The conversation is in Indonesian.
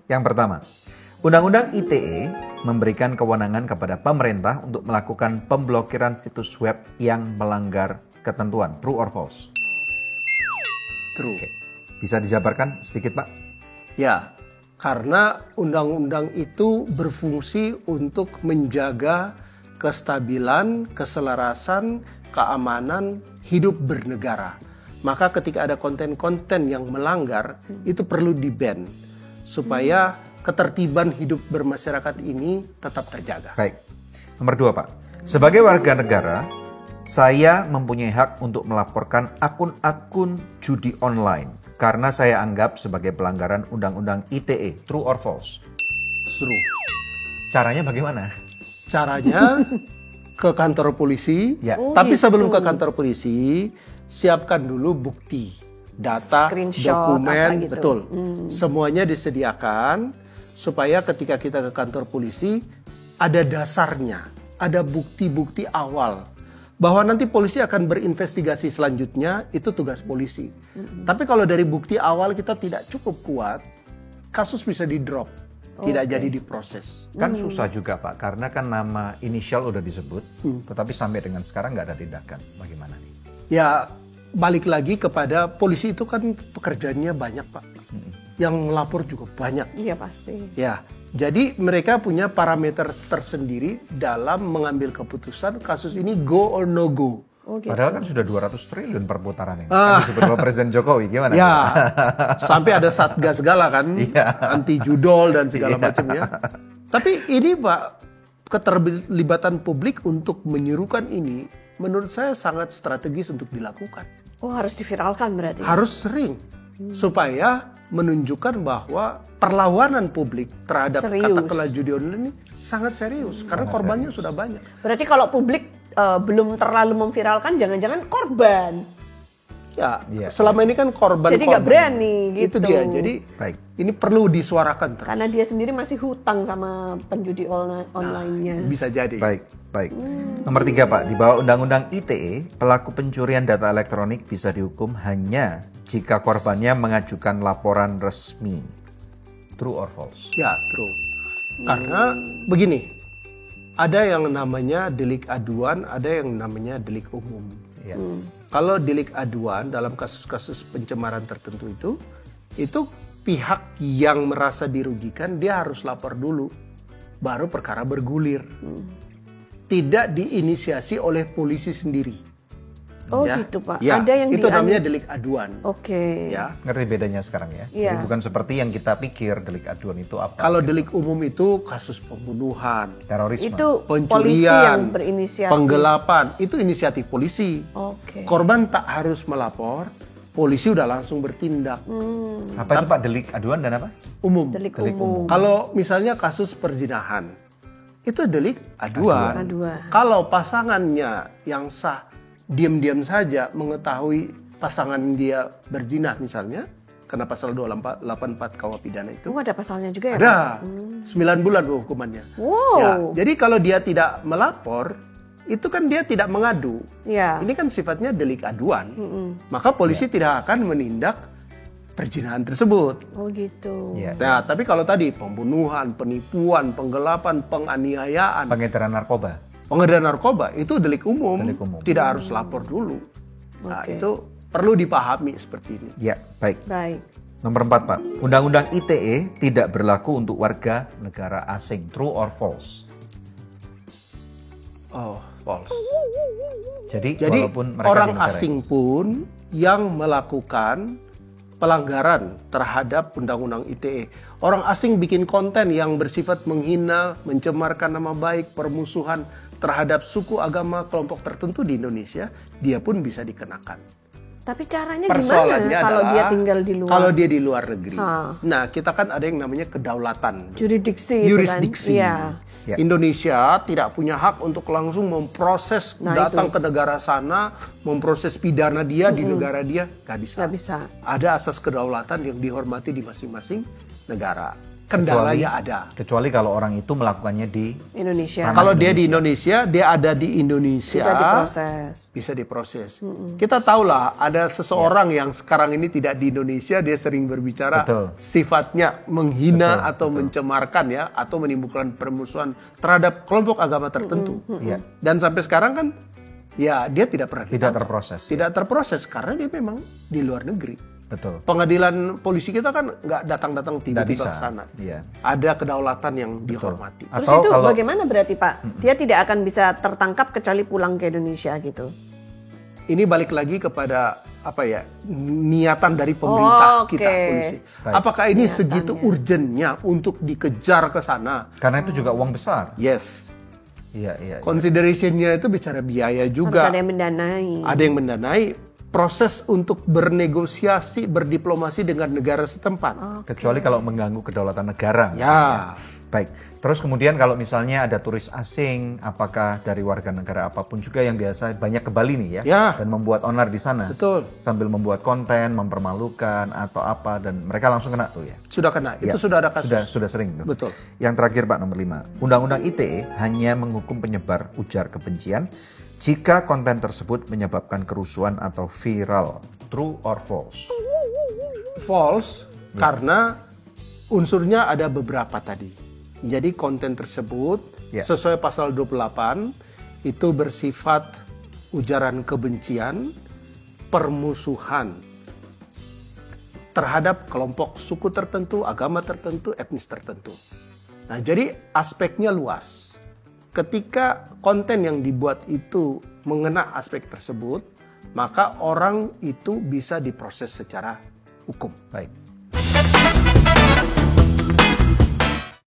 Yang pertama, Undang-Undang ITE memberikan kewenangan kepada pemerintah untuk melakukan pemblokiran situs web yang melanggar ketentuan. True or false? True. Oke. Bisa dijabarkan sedikit, Pak? Ya, karena undang-undang itu berfungsi untuk menjaga kestabilan, keselarasan, keamanan hidup bernegara. Maka ketika ada konten-konten yang melanggar, itu perlu di-ban supaya ketertiban hidup bermasyarakat ini tetap terjaga. Baik. Nomor 2, Pak. Sebagai warga negara, saya mempunyai hak untuk melaporkan akun-akun judi online karena saya anggap sebagai pelanggaran Undang-Undang ITE. True or false? True. Caranya bagaimana? Caranya ke kantor polisi, Ya. tapi sebelum ke kantor polisi, siapkan dulu bukti, data, Screenshot, dokumen, apa gitu. betul. Semuanya disediakan supaya ketika kita ke kantor polisi ada dasarnya, ada bukti-bukti awal. Bahwa nanti polisi akan berinvestigasi selanjutnya, itu tugas polisi. Tapi kalau dari bukti awal kita tidak cukup kuat, kasus bisa di-drop, tidak jadi diproses. Kan susah juga, Pak, karena kan nama inisial udah disebut, tetapi sampai dengan sekarang nggak ada tindakan. Bagaimana nih? Ya, balik lagi kepada polisi itu kan pekerjaannya banyak, Pak. Yang melapor juga banyak. Iya pasti. Ya, jadi mereka punya parameter tersendiri dalam mengambil keputusan kasus ini go or no go. Oh, gitu. Padahal kan sudah 200 triliun per putaran ini. Kan disebut sama Presiden Jokowi, gimana? Ya, sampai ada satgas segala kan, anti judol dan segala macamnya. Tapi ini Pak, keterlibatan publik untuk menyerukan ini, menurut saya sangat strategis untuk dilakukan. Oh, harus diviralkan berarti. Harus sering, supaya menunjukkan bahwa perlawanan publik terhadap Serius. katakanlah judi online ini sangat serius, karena korbannya sudah banyak. Berarti kalau publik belum terlalu memviralkan, jangan-jangan korban. Ya, Iya. selama ini kan korban. Jadi nggak berani gitu. Itu dia. Jadi Baik. ini perlu disuarakan terus. Karena dia sendiri masih hutang sama penjudi online-nya. Bisa jadi. Baik, baik. Nomor 3, Pak. Di bawah Undang-Undang ITE, pelaku pencurian data elektronik bisa dihukum hanya jika korbannya mengajukan laporan resmi. True or false? Ya, true. Karena begini, ada yang namanya delik aduan, ada yang namanya delik umum. Iya. Kalau delik aduan dalam kasus-kasus pencemaran tertentu itu pihak yang merasa dirugikan dia harus lapor dulu, baru perkara bergulir. Tidak diinisiasi oleh polisi sendiri. Oh Ya. gitu Pak. Ya, Ada yang itu namanya delik aduan. Oke. Ya. Ngerti bedanya sekarang ya? Iya. Jadi bukan seperti yang kita pikir delik aduan itu apa. Kalau delik umum itu kasus pembunuhan, Terorisme. Itu polisi pencurian, yang berinisiatif. penggelapan, itu inisiatif polisi. Oke. Korban tak harus melapor, polisi udah langsung bertindak. Apa itu, Pak? Delik aduan dan apa? Umum. Delik Delik umum. Kalau misalnya kasus perzinahan, itu delik aduan. Aduan. Kalau pasangannya yang sah diam-diam saja mengetahui pasangan dia berzina misalnya, karena pasal 284 KUH pidana itu Oh, ada pasalnya juga ya Pak? ada 9 bulan hukumannya. Wow. Ya, jadi kalau dia tidak melapor, itu kan dia tidak mengadu. Ya. Ini kan sifatnya delik aduan. Maka polisi tidak akan menindak perzinahan tersebut. Oh gitu. Iya. Nah, tapi kalau tadi pembunuhan, penipuan, penggelapan, penganiayaan, Pengedaran narkoba. pengedaran narkoba itu delik umum, Delik umum. tidak harus lapor dulu. Nah, Oke. itu perlu dipahami seperti ini. Ya, baik. Baik. Nomor 4, Pak. Undang-Undang ITE tidak berlaku untuk warga negara asing. True or false? Oh, false. Jadi Jadi walaupun mereka orang di negara asing pun yang melakukan pelanggaran terhadap Undang-Undang ITE. Orang asing bikin konten yang bersifat menghina, mencemarkan nama baik, permusuhan terhadap suku, agama, kelompok tertentu di Indonesia, dia pun bisa dikenakan. Tapi caranya Persoalannya gimana kalau adalah dia tinggal di luar? Kalau dia di luar negeri. Ha. Nah, kita kan ada yang namanya kedaulatan. Jurisdiksi. itu Yurisdiksi. Kan? Iya. Ya. Indonesia tidak punya hak untuk langsung memproses Nah, datang ke negara sana, memproses pidana dia di negara dia, nggak bisa. Nggak bisa. Ada asas kedaulatan yang dihormati di masing-masing negara. kendalanya ada. Kecuali kalau orang itu melakukannya di Indonesia. Kalau dia di Indonesia, dia ada di Indonesia. Bisa diproses. Bisa diproses. Kita tahulah ada seseorang yang sekarang ini tidak di Indonesia, dia sering berbicara Betul. sifatnya menghina Betul, atau mencemarkan ya, atau menimbulkan permusuhan terhadap kelompok agama tertentu. Iya. Dan sampai sekarang kan ya dia tidak pernah Tidak ditangkap. terproses. Tidak terproses karena dia memang di luar negeri. Betul. Pengadilan polisi kita kan nggak datang-datang tiba-tiba bisa. ke sana. Iya. Ada kedaulatan yang dihormati. Terus Atau itu kalau- bagaimana berarti Pak? Dia tidak akan bisa tertangkap kecuali pulang ke Indonesia gitu. Ini balik lagi kepada apa ya, niatan dari pemerintah Oke. kita polisi. Baik. Apakah ini segitu urgennya untuk dikejar ke sana? Karena itu juga uang besar. Yes. Iya. Consideration-nya itu bicara biaya Harus juga. ada yang mendanai. Ada yang mendanai proses untuk bernegosiasi, berdiplomasi dengan negara setempat. Kecuali kalau mengganggu kedaulatan negara. Ya. Baik. Terus kemudian kalau misalnya ada turis asing, apakah dari warga negara apapun juga yang biasa banyak ke Bali nih ya, Ya. dan membuat onar di sana. Betul. Sambil membuat konten, mempermalukan atau apa, dan mereka langsung kena tuh ya. Sudah kena. Ya, Itu sudah ada kasus. Sudah sering tuh. Betul. Yang terakhir Pak, nomor 5. Undang-undang ITE hanya menghukum penyebar ujar kebencian jika konten tersebut menyebabkan kerusuhan atau viral. True or false? False karena unsurnya ada beberapa tadi. Jadi konten tersebut Ya. sesuai pasal 28 itu bersifat ujaran kebencian, permusuhan terhadap kelompok suku tertentu, agama tertentu, etnis tertentu. Nah, jadi aspeknya luas. Ketika konten yang dibuat itu mengena aspek tersebut, maka orang itu bisa diproses secara hukum. Baik.